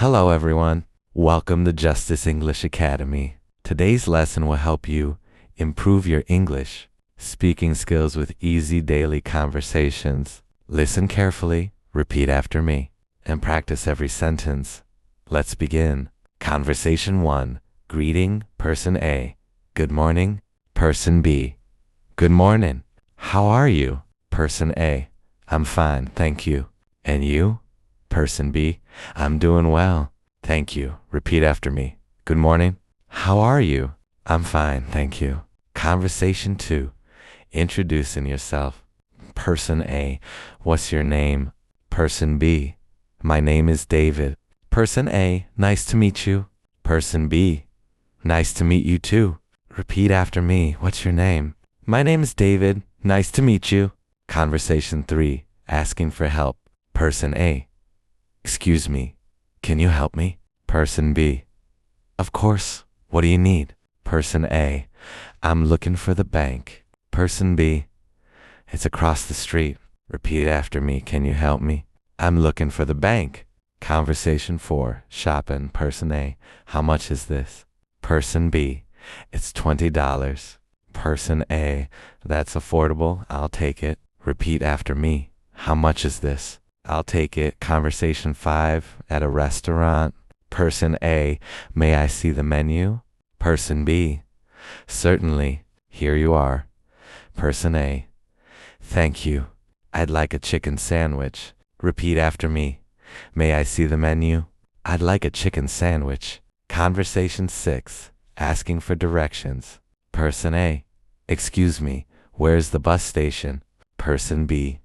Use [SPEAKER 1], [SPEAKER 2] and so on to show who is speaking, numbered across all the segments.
[SPEAKER 1] Hello everyone. Welcome to Justice English Academy. Today's lesson will help you improve your English speaking skills with easy daily conversations. Listen carefully, repeat after me, and practice every sentence. Let's begin. Conversation 1. Greeting, Person A. Good morning. Person B. Good morning. How are you? Person A. I'm fine, thank you. And you? Person B. I'm doing well, thank you. Repeat after me. Good morning. How are you? I'm fine, thank you. Conversation 2. Introducing yourself. Person A. What's your name? Person B. My name is David. Person A. Nice to meet you. Person B. Nice to meet you too. Repeat after me. What's your name? My name is David. Nice to meet you. Conversation 3. Asking for help. Person A. Excuse me, can you help me? Person B. Of course, what do you need? Person A. I'm looking for the bank. Person B. It's across the street. Repeat after me, can you help me? I'm looking for the bank. Conversation 4. Shopping. Person A. How much is this? Person B. It's $20. Person A. That's affordable, I'll take it. Repeat after me. How much is this? I'll take it. Conversation 5. At a restaurant. Person A. May I see the menu? Person B. Certainly. Here you are. Person A. Thank you. I'd like a chicken sandwich. Repeat after me. May I see the menu? I'd like a chicken sandwich. Conversation 6. Asking for directions. Person A. Excuse me, where's the bus station? Person B.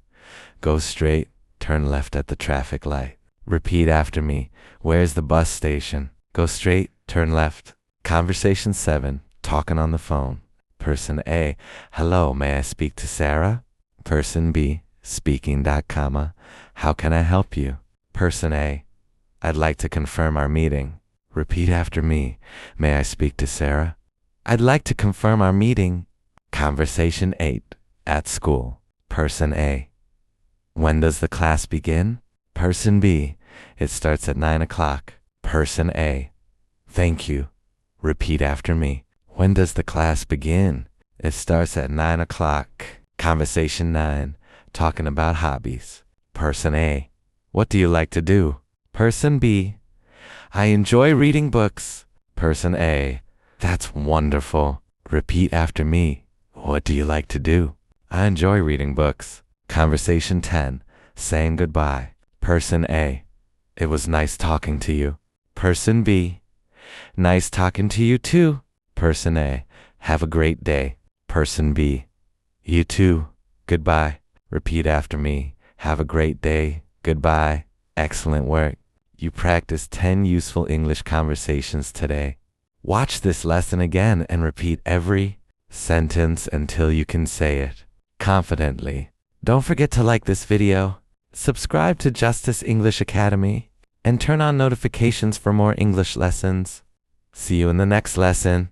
[SPEAKER 1] Go straight, turn left at the traffic light. Repeat after me. Where's the bus station? Go straight, turn left. Conversation 7. Talking on the phone. Person A. Hello, may I speak to Sarah? Person B. Speaking. How can I help you? Person A. I'd like to confirm our meeting. Repeat after me. May I speak to Sarah? I'd like to confirm our meeting. Conversation 8. At school. Person A. When does the class begin? Person B. It starts at 9 o'clock. Person A. Thank you. Repeat after me. When does the class begin? It starts at 9 o'clock. Conversation 9. Talking about hobbies. Person A. What do you like to do? Person B. I enjoy reading books. Person A. That's wonderful. Repeat after me. What do you like to do? I enjoy reading books. Conversation 10. Saying goodbye. Person A. It was nice talking to you. Person B. Nice talking to you too. Person A. Have a great day. Person B. You too. Goodbye. Repeat after me. Have a great day. Goodbye. Excellent work. You practiced 10 useful English conversations today. Watch this lesson again and repeat every sentence until you can say it confidently. Don't forget to like this video, subscribe to Justice English Academy, and turn on notifications for more English lessons. See you in the next lesson.